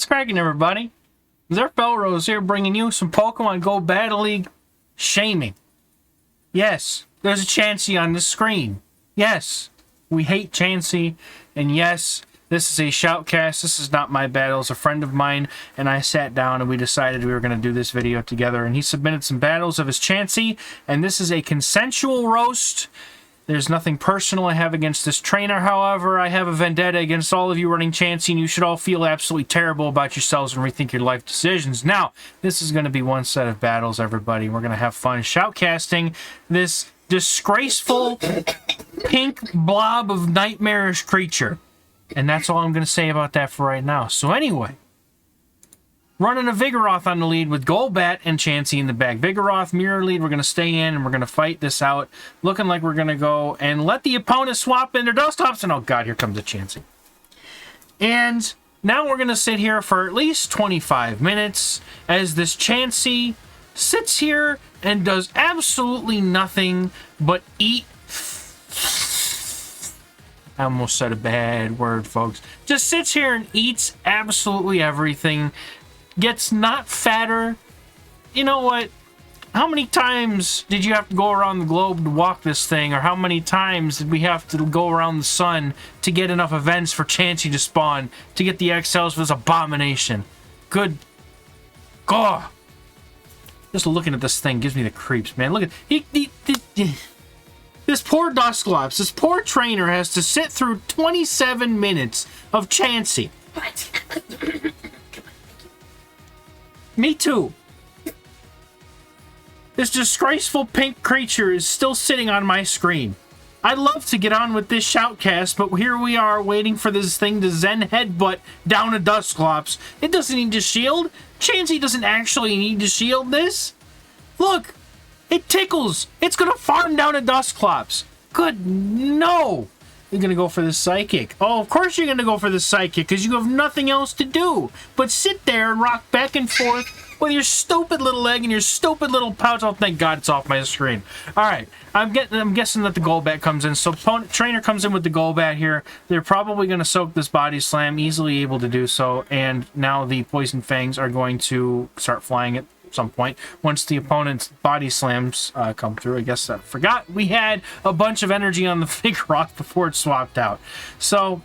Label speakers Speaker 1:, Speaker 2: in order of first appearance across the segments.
Speaker 1: What's cracking, everybody? Felrose here, bringing you some Pokemon Go Battle League shaming. Yes, there's a Chansey on the screen. Yes, we hate Chansey, and yes, this is a shoutcast. This is not my battles. A friend of mine and I sat down and we decided we were going to do this video together, and he submitted some battles of his Chansey, and this is a consensual roast. There's nothing personal I have against this trainer. However, I have a vendetta against all of you running Chansey, and you should all feel absolutely terrible about yourselves and rethink your life decisions. Now, this is going to be one set of battles, everybody. We're going to have fun shoutcasting this disgraceful pink blob of nightmarish creature. And that's all I'm going to say about that for right now. So anyway, running a Vigoroth on the lead with Golbat and Chansey in the back. Vigoroth mirror lead. We're going to stay in and we're going to fight this out. Looking like we're going to go and let the opponent swap in their Dustops. And oh god, here comes a Chansey. And now we're going to sit here for at least 25 minutes as this Chansey sits here and does absolutely nothing but eat. I almost said a bad word, folks. Just sits here and eats absolutely everything. Gets not fatter. You know what? How many times did you have to go around the globe to walk this thing? Or how many times did we have to go around the sun to get enough events for Chansey to spawn? To get the XLs for this abomination? Good God. Just looking at this thing gives me the creeps, man. Look at... This poor Dusclops, this poor trainer has to sit through 27 minutes of Chansey. Me too. This disgraceful pink creature is still sitting on my screen. I'd love to get on with this shoutcast, but here we are waiting for this thing to Zen Headbutt down a Dusclops. It doesn't need to shield. Chansey doesn't actually need to shield this. Look. It tickles. It's going to farm down a Dusclops. Good. No. You're going to go for the Psychic. Oh, of course you're going to go for the Psychic because you have nothing else to do but sit there and rock back and forth with your stupid little leg and your stupid little pouch. Oh, thank God it's off my screen. All right. I'm guessing that the Golbat comes in. So trainer comes in with the Golbat here. They're probably going to soak this Body Slam, easily able to do so. And now the Poison Fangs are going to start flying at some point once the opponent's Body Slams come through. I guess I forgot we had a bunch of energy on the Vigoroth before it swapped out. So,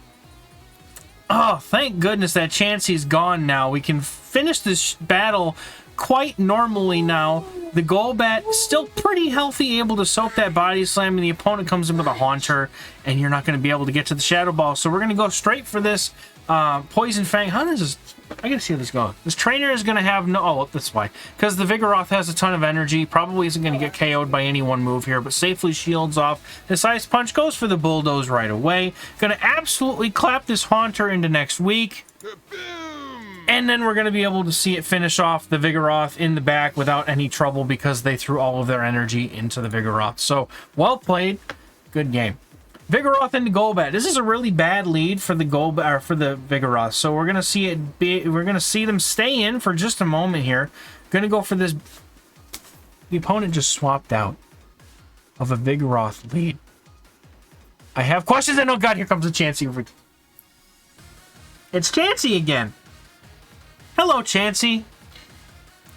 Speaker 1: oh, thank goodness that Chansey's gone now. We can finish this battle quite normally now. The Golbat still pretty healthy, able to soak that Body Slam, and the opponent comes in with a Haunter, and you're not going to be able to get to the Shadow Ball. So we're going to go straight for this Poison Fang. How does this... I gotta see how this goes. This trainer is gonna have no... Oh, that's why. Because the Vigoroth has a ton of energy. Probably isn't gonna get KO'd by any one move here, but safely shields off. This Ice Punch goes for the Bulldoze right away. Gonna absolutely clap this Haunter into next week. And then we're gonna be able to see it finish off the Vigoroth in the back without any trouble because they threw all of their energy into the Vigoroth. So, well played. Good game. Vigoroth into Golbat. This is a really bad lead for the Golbat, or for the Vigoroth. So we're gonna see it be. We're gonna see them stay in for just a moment here. Gonna go for this. The opponent just swapped out of a Vigoroth lead. I have questions. And oh god, here comes the Chansey. It's Chansey again. Hello, Chansey.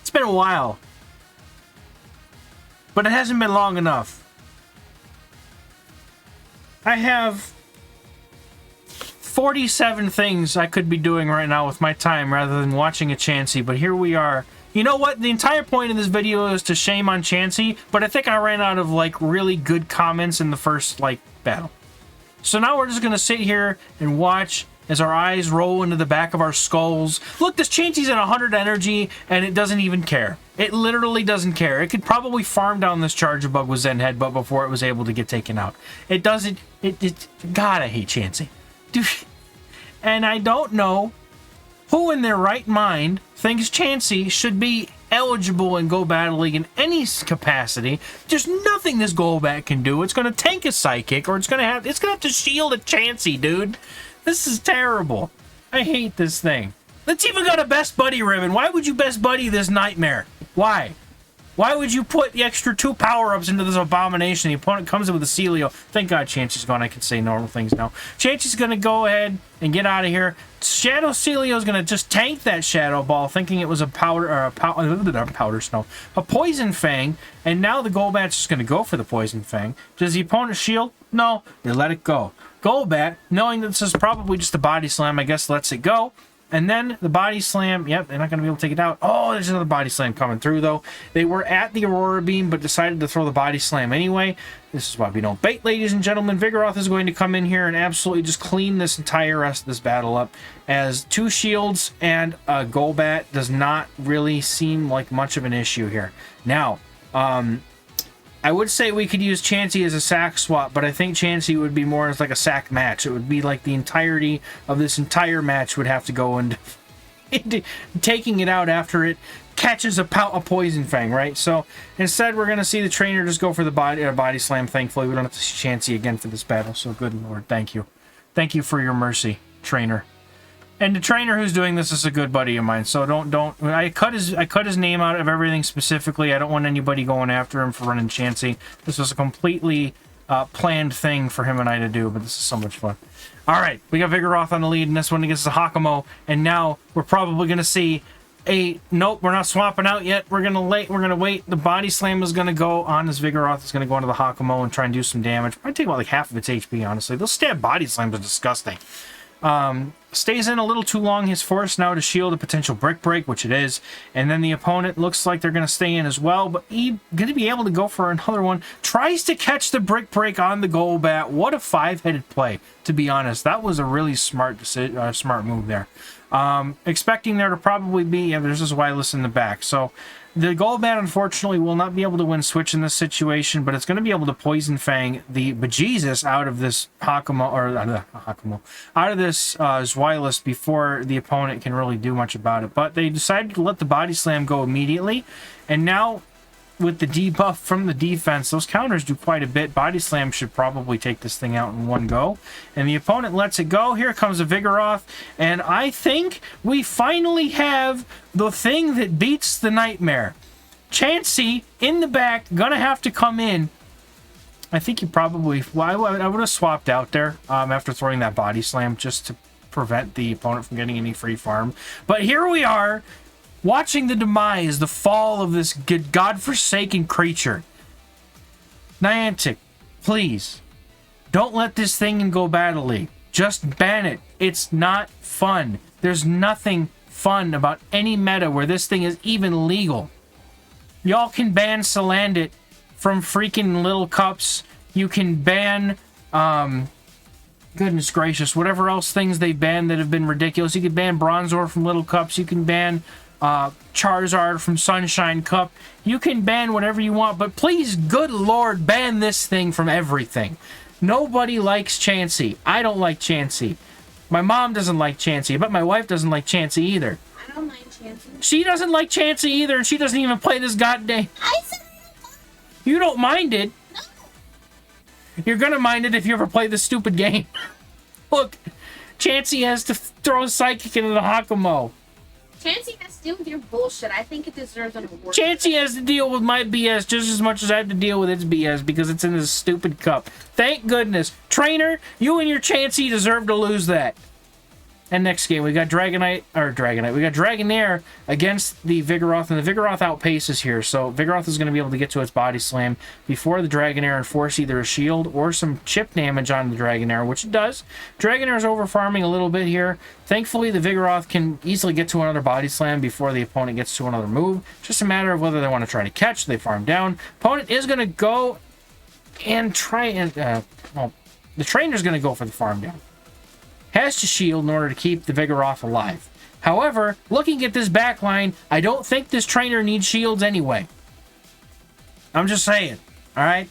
Speaker 1: It's been a while, but it hasn't been long enough. I have 47 things I could be doing right now with my time rather than watching a Chansey, but here we are. You know what? The entire point of this video is to shame on Chansey, but I think I ran out of, like, really good comments in the first, like, battle. So now we're just going to sit here and watch as our eyes roll into the back of our skulls. Look, this Chansey's at 100 energy, and it doesn't even care. It literally doesn't care. It could probably farm down this Charge-a-Bug with Zen Headbutt before it was able to get taken out. It doesn't... God, I hate Chansey. Dude. And I don't know who in their right mind thinks Chansey should be eligible in Go Battle League in any capacity. There's nothing this Golbat can do. It's going to tank a Psychic, or it's going to have to shield a Chansey, dude. This is terrible. I hate this thing. It's even got a Best Buddy ribbon. Why would you Best Buddy this nightmare? Why? Why would you put the extra 2 power-ups into this abomination? The opponent comes in with a Celio. Thank God Chansey's gone. I can say normal things now. Chansey's going to go ahead and get out of here. Shadow Celio's going to just tank that Shadow Ball, thinking it was a powder snow. A Poison Fang, and now the Golbat's just going to go for the Poison Fang. Does the opponent shield? No. They let it go. Golbat, knowing that this is probably just a Body Slam, I guess lets it go. And then the Body Slam, yep, they're not going to be able to take it out. Oh, there's another Body Slam coming through, though. They were at the Aurora Beam, but decided to throw the Body Slam anyway. This is why we don't bait, ladies and gentlemen. Vigoroth is going to come in here and absolutely just clean this entire rest of this battle up, as 2 shields and a Golbat does not really seem like much of an issue here. Now, I would say we could use Chansey as a sack swap, but I think Chansey would be more as like a sack match. It would be like the entirety of this entire match would have to go into taking it out after it catches a Poison Fang, right? So instead, we're going to see the trainer just go for the body slam. Thankfully, we don't have to see Chansey again for this battle. So good Lord, thank you. Thank you for your mercy, trainer. And the trainer who's doing this is a good buddy of mine, so don't. I cut his name out of everything specifically. I don't want anybody going after him for running Chansey. This was a completely planned thing for him and I to do, but this is so much fun. All right, we got Vigoroth on the lead in this one against the Hakamo, and now we're probably gonna see a nope. We're not swapping out yet. We're gonna wait. The Body Slam is gonna go on this Vigoroth. It's gonna go into the Hakamo and try and do some damage. Probably take about like half of its HP. Honestly, those stab Body Slams are disgusting. Stays in a little too long. He's forced now to shield a potential Brick Break, which it is. And then the opponent looks like they're going to stay in as well, but he's going to be able to go for another one. Tries to catch the Brick Break on the Golbat. What a 5-headed play, to be honest. That was a really smart move there. Expecting there to probably be, there's this wireless in the back. So the Golbat, unfortunately, will not be able to win switch in this situation, but it's going to be able to Poison Fang the bejesus out of this Hakamo, or out of this Zweilous before the opponent can really do much about it. But they decided to let the Body Slam go immediately, and now with the debuff from the defense, those counters do quite a bit. Body Slam should probably take this thing out in one go. And the opponent lets it go. Here comes a Vigoroth. And I think we finally have the thing that beats the nightmare. Chansey in the back, gonna have to come in. I think you probably... Well, I would have swapped out there after throwing that Body Slam just to prevent the opponent from getting any free farm. But here we are, watching the demise, the fall of this godforsaken creature. Niantic, please, don't let this thing in Go Battle League. Just ban it. It's not fun. There's nothing fun about any meta where this thing is even legal. Y'all can ban Salandit from freaking Little Cups. You can ban, goodness gracious, whatever else things they banned that have been ridiculous. You can ban Bronzor from Little Cups. You can ban Charizard from Sunshine Cup. You can ban whatever you want, but please, good Lord, ban this thing from everything. Nobody likes Chansey. I don't like Chansey. My mom doesn't like Chansey, but my wife doesn't like Chansey either.
Speaker 2: I don't like Chansey.
Speaker 1: She doesn't like Chansey either, and she doesn't even play this goddamn...
Speaker 2: I said
Speaker 1: You don't mind it.
Speaker 2: no.
Speaker 1: You're gonna mind it if you ever play this stupid game. Look, Chansey has to throw a Psychic into the Hakamo.
Speaker 2: Chansey has to deal with your bullshit. I think it deserves an award.
Speaker 1: Chansey has to deal with my BS just as much as I have to deal with its BS because it's in this stupid cup. Thank goodness. Trainer, you and your Chansey deserve to lose that. And next game, we got Dragonite. We got Dragonair against the Vigoroth, and the Vigoroth outpaces here. So Vigoroth is going to be able to get to its Body Slam before the Dragonair and force either a shield or some chip damage on the Dragonair, which it does. Dragonair is over farming a little bit here. Thankfully, the Vigoroth can easily get to another Body Slam before the opponent gets to another move. Just a matter of whether they want to try to catch, they farm down. Opponent is going to go and try and... well, the trainer's going to go for the farm down. Has to shield in order to keep the Vigoroth alive. However, looking at this backline, I don't think this trainer needs shields anyway. I'm just saying. Alright?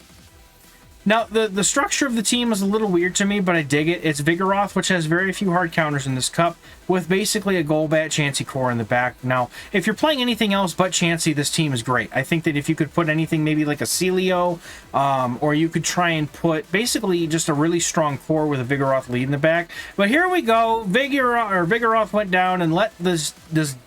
Speaker 1: Now, the structure of the team is a little weird to me, but I dig it. It's Vigoroth, which has very few hard counters in this cup. with basically a Golbat Chansey core in the back. Now, if you're playing anything else but Chansey, this team is great. I think that if you could put anything maybe like a Celio, or you could try and put basically just a really strong core with a Vigoroth lead in the back. But here we go. Vigoroth went down and let this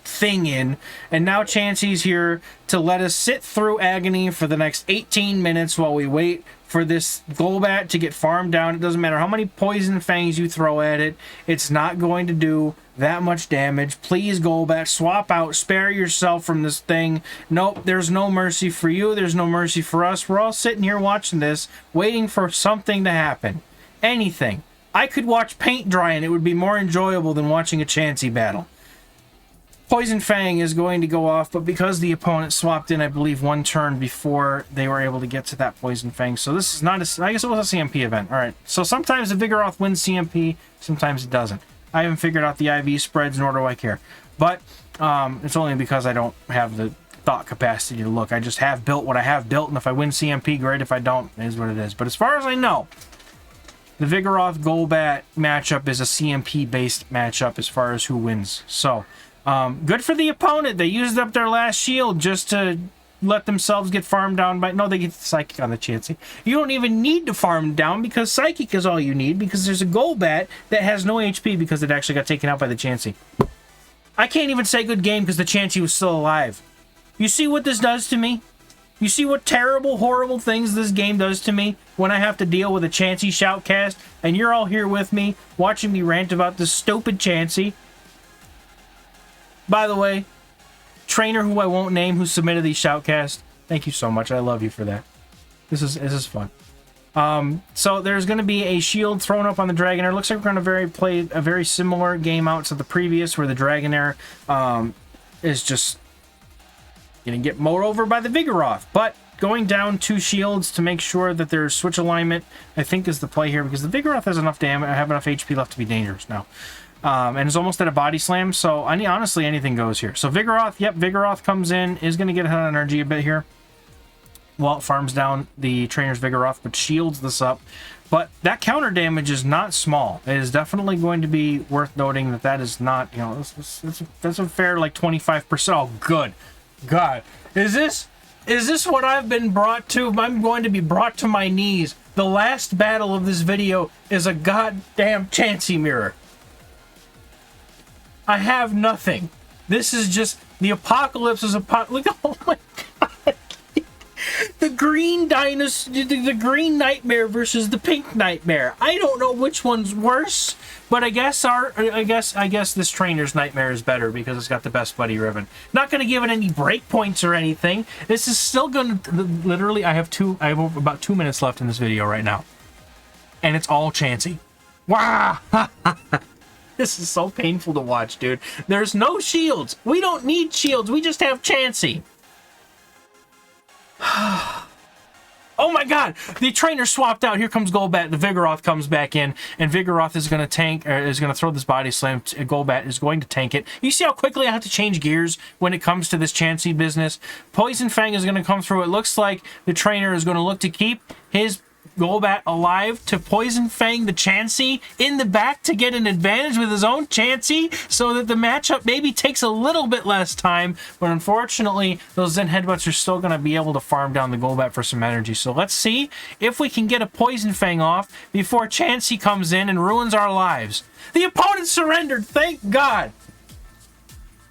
Speaker 1: thing in, and now Chansey's here to let us sit through agony for the next 18 minutes while we wait for this Golbat to get farmed down. It doesn't matter how many Poison Fangs you throw at it, it's not going to do that much damage. Please, Golbat, swap out, spare yourself from this thing. Nope, there's no mercy for you, there's no mercy for us. We're all sitting here watching this, waiting for something to happen. Anything. I could watch paint dry and it would be more enjoyable than watching a Chansey battle. Poison Fang is going to go off, but because the opponent swapped in, I believe, one turn before they were able to get to that Poison Fang. So this is not a... I guess it was a CMP event. Alright, so sometimes the Vigoroth wins CMP, sometimes it doesn't. I haven't figured out the IV spreads, nor do I care. But it's only because I don't have the thought capacity to look. I just have built what I have built, and if I win CMP, great. If I don't, it is what it is. But as far as I know, the Vigoroth Golbat matchup is a CMP-based matchup as far as who wins. So... good for the opponent. They used up their last shield just to let themselves get farmed down by... No, they get Psychic on the Chansey. You don't even need to farm down because Psychic is all you need because there's a Golbat that has no HP because it actually got taken out by the Chansey. I can't even say good game because the Chansey was still alive. You see what this does to me? You see what terrible, horrible things this game does to me when I have to deal with a Chansey shoutcast and you're all here with me watching me rant about this stupid Chansey? By the way, trainer who I won't name who submitted these shoutcasts, thank you so much. I love you for that. This is fun. So there's going to be a shield thrown up on the Dragonair. It looks like we're going to play a very similar game out to the previous, where the Dragonair is just going to get mowed over by the Vigoroth. But going down 2 shields to make sure that there's switch alignment, I think, is the play here, because the Vigoroth has enough damage, have enough HP left to be dangerous now. And is almost at a body slam, so honestly, anything goes here. So Vigoroth, yep, Vigoroth comes in, is going to get hit on energy a bit here. Well, it farms down the trainer's Vigoroth, but shields this up. But that counter damage is not small. It is definitely going to be worth noting that that is not, you know, that's a fair, like, 25%. Oh, good. God. Is this what I've been brought to? I'm going to be brought to my knees. The last battle of this video is a goddamn Chansey mirror. I have nothing. This is just the apocalypse is look, oh my god. The green dinosaur, the green nightmare versus the pink nightmare. I don't know which one's worse, but I guess this trainer's nightmare is better because it's got the best buddy ribbon. Not going to give it any breakpoints or anything. This is still going to literally. I have about 2 minutes left in this video right now, and it's all Chansey. Wow. This is so painful to watch, dude. There's no shields. We don't need shields. We just have Chansey. Oh my god! The trainer swapped out. Here comes Golbat. The Vigoroth comes back in, and Vigoroth is going to tank, or is going to throw this body slam. Golbat is going to tank it. You see how quickly I have to change gears when it comes to this Chansey business? Poison Fang is going to come through. It looks like the trainer is going to look to keep his Golbat alive to Poison Fang the Chansey in the back to get an advantage with his own Chansey so that the matchup maybe takes a little bit less time, but unfortunately those Zen Headbutts are still going to be able to farm down the Golbat for some energy. So let's see if we can get a Poison Fang off before Chansey comes in and ruins our lives. The opponent surrendered, thank God!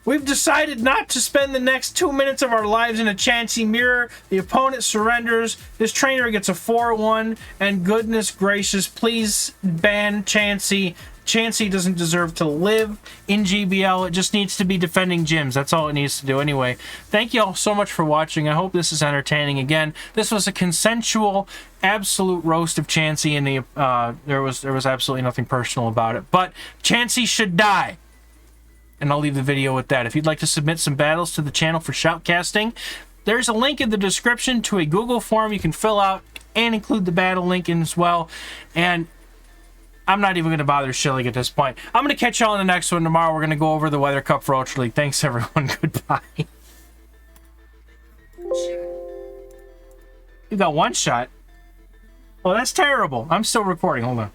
Speaker 1: We've decided not to spend the next 2 minutes of our lives in a Chansey mirror. The opponent surrenders. This trainer gets a 4-1. And goodness gracious, please ban Chansey. Chansey doesn't deserve to live in GBL. It just needs to be defending gyms. That's all it needs to do anyway. Thank you all so much for watching. I hope this is entertaining. Again, this was a consensual, absolute roast of Chansey. And there was absolutely nothing personal about it. But Chansey should die. And I'll leave the video with that. If you'd like to submit some battles to the channel for shoutcasting, there's a link in the description to a Google form you can fill out and include the battle link in as well. And I'm not even going to bother shilling at this point. I'm going to catch y'all in the next one tomorrow. We're going to go over the Weather Cup for Ultra League. Thanks, everyone. Goodbye. You got one shot? Oh, that's terrible. I'm still recording. Hold on.